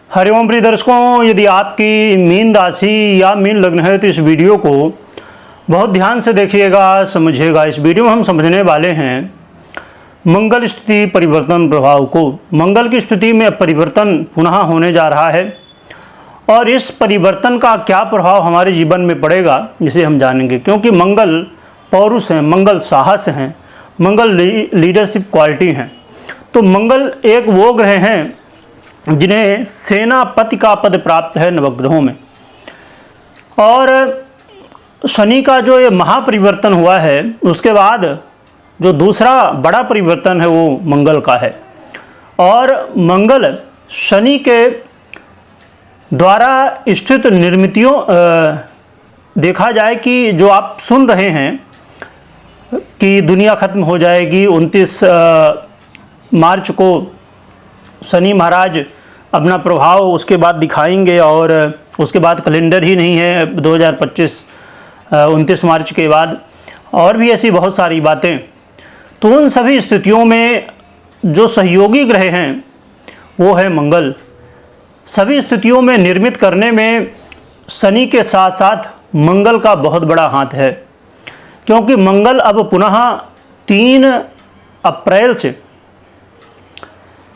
हरिओम प्रिय दर्शकों, यदि आपकी मीन राशि या मीन लग्न है तो इस वीडियो को बहुत ध्यान से देखिएगा, समझिएगा। इस वीडियो में हम समझने वाले हैं मंगल स्थिति परिवर्तन प्रभाव को। मंगल की स्थिति में परिवर्तन पुनः होने जा रहा है और इस परिवर्तन का क्या प्रभाव हमारे जीवन में पड़ेगा इसे हम जानेंगे। क्योंकि मंगल पौरुष हैं, मंगल साहस हैं, मंगल लीडरशिप क्वालिटी हैं। तो मंगल एक वो ग्रह हैं जिन्हें सेनापति का पद प्राप्त है नवग्रहों में। और शनि का जो ये महापरिवर्तन हुआ है उसके बाद जो दूसरा बड़ा परिवर्तन है वो मंगल का है। और मंगल शनि के द्वारा स्थित निर्मितियों देखा जाए कि जो आप सुन रहे हैं कि दुनिया खत्म हो जाएगी 29 मार्च को शनि महाराज अपना प्रभाव उसके बाद दिखाएंगे और उसके बाद कैलेंडर ही नहीं है 2025 29 मार्च के बाद, और भी ऐसी बहुत सारी बातें। तो उन सभी स्थितियों में जो सहयोगी ग्रह हैं वो है मंगल। सभी स्थितियों में निर्मित करने में शनि के साथ साथ मंगल का बहुत बड़ा हाथ है। क्योंकि मंगल अब पुनः 3 अप्रैल से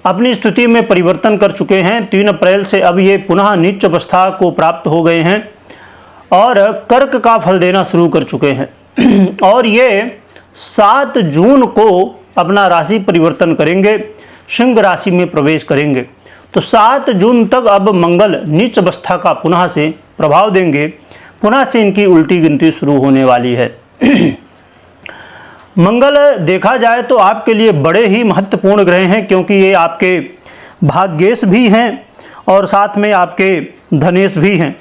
अपनी स्थिति में परिवर्तन कर चुके हैं। 3 अप्रैल से अब ये पुनः नीच अवस्था को प्राप्त हो गए हैं और कर्क का फल देना शुरू कर चुके हैं। और ये 7 जून को अपना राशि परिवर्तन करेंगे, सिंह राशि में प्रवेश करेंगे। तो 7 जून तक अब मंगल नीच अवस्था का पुनः से प्रभाव देंगे, पुनः से इनकी उल्टी गिनती शुरू होने वाली है। मंगल देखा जाए तो आपके लिए बड़े ही महत्वपूर्ण ग्रह हैं, क्योंकि ये आपके भाग्येश भी हैं और साथ में आपके धनेश भी हैं।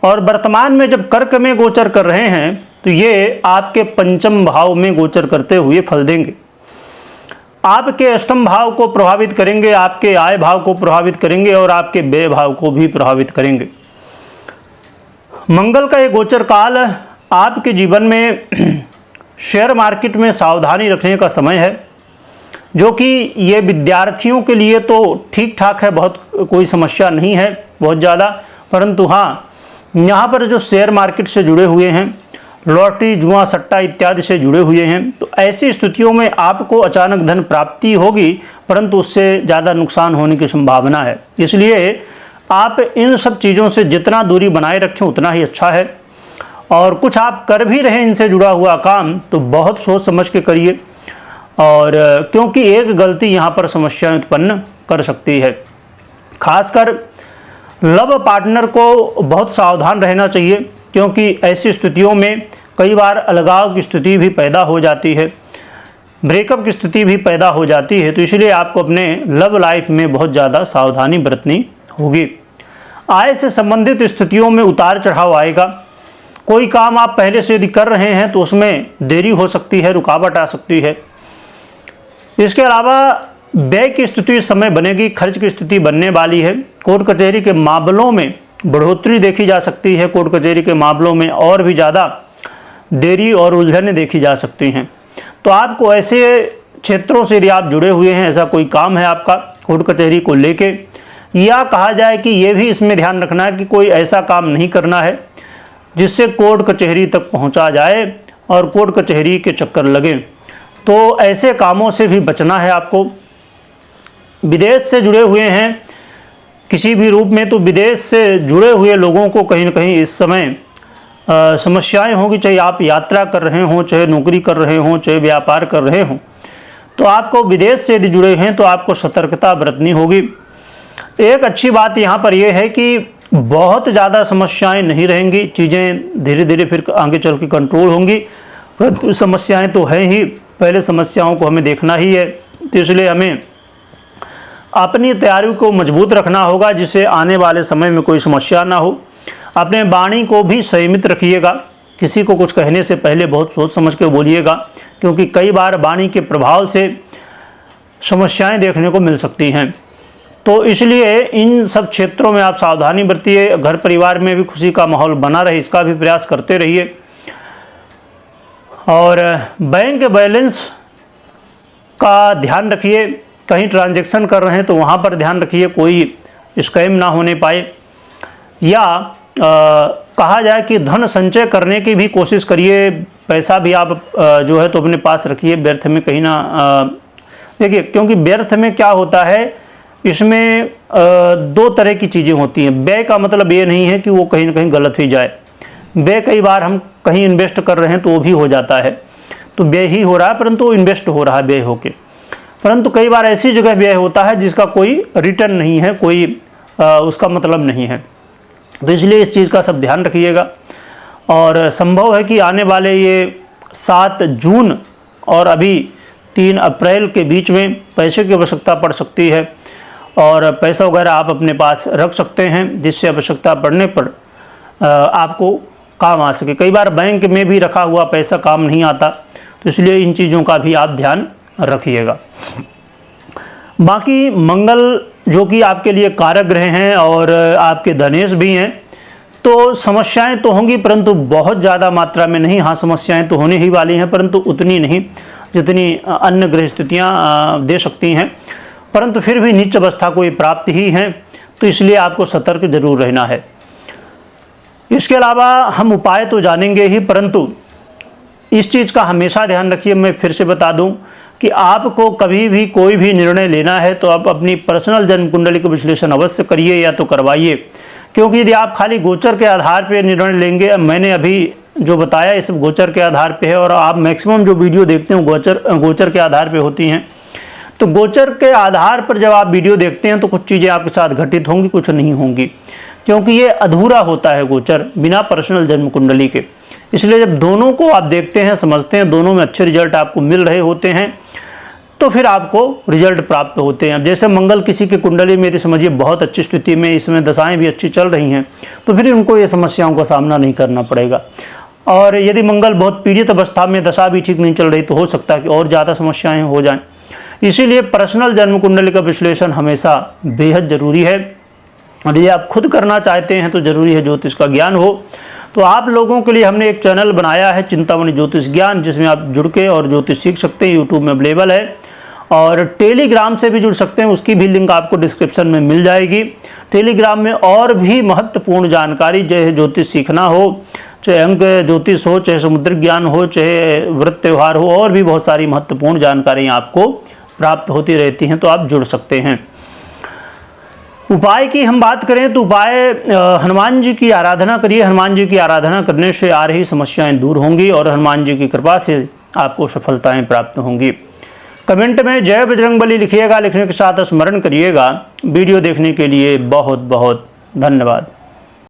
और वर्तमान में जब कर्क में गोचर कर रहे हैं तो ये आपके पंचम भाव में गोचर करते हुए फल देंगे। आपके अष्टम भाव को प्रभावित करेंगे, आपके आय भाव को प्रभावित करेंगे और आपके व्यय भाव को भी प्रभावित करेंगे। मंगल का ये गोचर काल आपके जीवन में शेयर मार्केट में सावधानी रखने का समय है, जो कि ये विद्यार्थियों के लिए तो ठीक ठाक है, बहुत कोई समस्या नहीं है बहुत ज़्यादा। परंतु हाँ, यहाँ पर जो शेयर मार्केट से जुड़े हुए हैं, लॉटरी जुआ सट्टा इत्यादि से जुड़े हुए हैं, तो ऐसी स्थितियों में आपको अचानक धन प्राप्ति होगी, परंतु उससे ज़्यादा नुकसान होने की संभावना है। इसलिए आप इन सब चीज़ों से जितना दूरी बनाए रखें उतना ही अच्छा है। और कुछ आप कर भी रहे इनसे जुड़ा हुआ काम तो बहुत सोच समझ के करिए, और क्योंकि एक गलती यहाँ पर समस्या उत्पन्न कर सकती है। खासकर लव पार्टनर को बहुत सावधान रहना चाहिए, क्योंकि ऐसी स्थितियों में कई बार अलगाव की स्थिति भी पैदा हो जाती है, ब्रेकअप की स्थिति भी पैदा हो जाती है। तो इसलिए आपको अपने लव लाइफ में बहुत ज़्यादा सावधानी बरतनी होगी। आय से संबंधित स्थितियों में उतार चढ़ाव आएगा। कोई काम आप पहले से यदि कर रहे हैं तो उसमें देरी हो सकती है, रुकावट आ सकती है। इसके अलावा व्यय की स्थिति इस समय बनेगी, खर्च की स्थिति बनने वाली है। कोर्ट कचहरी के मामलों में बढ़ोतरी देखी जा सकती है, कोर्ट कचहरी के मामलों में और भी ज़्यादा देरी और उलझनें देखी जा सकती हैं। तो आपको ऐसे क्षेत्रों से यदि आप जुड़े हुए हैं, ऐसा कोई काम है आपका कोर्ट कचहरी को लेके, या कहा जाए कि ये भी इसमें ध्यान रखना है कि कोई ऐसा काम नहीं करना है जिससे कोर्ट कचहरी तक पहुंचा जाए और कोर्ट कचहरी के चक्कर लगे। तो ऐसे कामों से भी बचना है आपको। विदेश से जुड़े हुए हैं किसी भी रूप में, तो विदेश से जुड़े हुए लोगों को कहीं ना कहीं इस समय समस्याएं होंगी, चाहे आप यात्रा कर रहे हों, चाहे नौकरी कर रहे हों, चाहे व्यापार कर रहे हों। तो आपको विदेश से यदि जुड़े हैं तो आपको सतर्कता बरतनी होगी। एक अच्छी बात यहाँ पर यह है कि बहुत ज़्यादा समस्याएं नहीं रहेंगी, चीज़ें धीरे धीरे फिर आगे चल के कंट्रोल होंगी। परंतु समस्याएं तो हैं ही, पहले समस्याओं को हमें देखना ही है। तो इसलिए हमें अपनी तैयारी को मजबूत रखना होगा, जिससे आने वाले समय में कोई समस्या ना हो। अपने वाणी को भी संयमित रखिएगा, किसी को कुछ कहने से पहले बहुत सोच समझ के बोलिएगा, क्योंकि कई बार वाणी के प्रभाव से समस्याएँ देखने को मिल सकती हैं। तो इसलिए इन सब क्षेत्रों में आप सावधानी बरतिए। घर परिवार में भी खुशी का माहौल बना रहे, इसका भी प्रयास करते रहिए। और बैंक बैलेंस का ध्यान रखिए, कहीं ट्रांजैक्शन कर रहे हैं तो वहाँ पर ध्यान रखिए, कोई स्कैम ना होने पाए, या कहा जाए कि धन संचय करने की भी कोशिश करिए, पैसा भी आप जो है तो अपने पास रखिए, व्यर्थ में कहीं ना देखिए, क्योंकि व्यर्थ में क्या होता है, इसमें दो तरह की चीज़ें होती हैं। व्यय का मतलब ये नहीं है कि वो कहीं ना कहीं गलत ही जाए, व्यय कई बार हम कहीं इन्वेस्ट कर रहे हैं तो वो भी हो जाता है, तो व्यय ही हो रहा है परंतु वो इन्वेस्ट हो रहा है व्यय होके, परंतु कई बार ऐसी जगह व्यय होता है जिसका कोई रिटर्न नहीं है, कोई उसका मतलब नहीं है। तो इसलिए इस चीज़ का सब ध्यान रखिएगा। और संभव है कि आने वाले ये 7 जून और अभी 3 अप्रैल के बीच में पैसे की आवश्यकता पड़ सकती है, और पैसा वगैरह आप अपने पास रख सकते हैं जिससे आवश्यकता पड़ने पर आपको काम आ सके। कई बार बैंक में भी रखा हुआ पैसा काम नहीं आता, तो इसलिए इन चीज़ों का भी आप ध्यान रखिएगा। बाकी मंगल जो कि आपके लिए कारक ग्रह हैं और आपके धनेश भी हैं, तो समस्याएं तो होंगी परंतु बहुत ज़्यादा मात्रा में नहीं। हाँ, समस्याएं तो होने ही वाली हैं परंतु उतनी नहीं जितनी अन्य ग्रह स्थितियाँ दे सकती हैं, परंतु फिर भी नीच अवस्था को ये प्राप्त ही हैं, तो इसलिए आपको सतर्क जरूर रहना है। इसके अलावा हम उपाय तो जानेंगे ही, परंतु इस चीज़ का हमेशा ध्यान रखिए, मैं फिर से बता दूं कि आपको कभी भी कोई भी निर्णय लेना है तो आप अपनी पर्सनल जन्म कुंडली का विश्लेषण अवश्य करिए या तो करवाइए, क्योंकि यदि आप खाली गोचर के आधार पर निर्णय लेंगे, मैंने अभी जो बताया ये सब गोचर के आधार पे है, और आप मैक्सिमम जो वीडियो देखते हो गोचर के आधार पे होती हैं, तो गोचर के आधार पर जब आप वीडियो देखते हैं तो कुछ चीज़ें आपके साथ घटित होंगी, कुछ नहीं होंगी, क्योंकि ये अधूरा होता है गोचर बिना पर्सनल जन्म कुंडली के। इसलिए जब दोनों को आप देखते हैं, समझते हैं, दोनों में अच्छे रिजल्ट आपको मिल रहे होते हैं, तो फिर आपको रिजल्ट प्राप्त होते हैं। अब जैसे मंगल किसी की कुंडली में यदि समझिए बहुत अच्छी स्थिति में, इसमें दशाएं भी अच्छी चल रही हैं, तो फिर उनको ये समस्याओं का सामना नहीं करना पड़ेगा। और यदि मंगल बहुत पीड़ित अवस्था में, दशा भी ठीक नहीं चल रही, तो हो सकता है कि और ज़्यादा समस्याएं हो जाएं। इसीलिए पर्सनल जन्म कुंडली का विश्लेषण हमेशा बेहद ज़रूरी है, और यदि आप खुद करना चाहते हैं तो ज़रूरी है ज्योतिष का ज्ञान हो। तो आप लोगों के लिए हमने एक चैनल बनाया है, चिंतामणि ज्योतिष ज्ञान, जिसमें आप जुड़ के और ज्योतिष सीख सकते हैं। यूट्यूब में अवेलेबल है, और टेलीग्राम से भी जुड़ सकते हैं, उसकी भी लिंक आपको डिस्क्रिप्शन में मिल जाएगी। टेलीग्राम में और भी महत्वपूर्ण जानकारी, चाहे ज्योतिष सीखना हो, चाहे अंक ज्योतिष हो, चाहे समुद्रिक ज्ञान हो, चाहे व्रत त्यौहार हो, और भी बहुत सारी महत्वपूर्ण जानकारियाँ आपको प्राप्त होती रहती हैं, तो आप जुड़ सकते हैं। उपाय की हम बात करें तो उपाय हनुमान जी की आराधना करिए। हनुमान जी की आराधना करने से आ रही समस्याएं दूर होंगी और हनुमान जी की कृपा से आपको सफलताएं प्राप्त होंगी। कमेंट में जय बजरंगबली लिखिएगा, लिखने के साथ स्मरण करिएगा। वीडियो देखने के लिए बहुत बहुत धन्यवाद।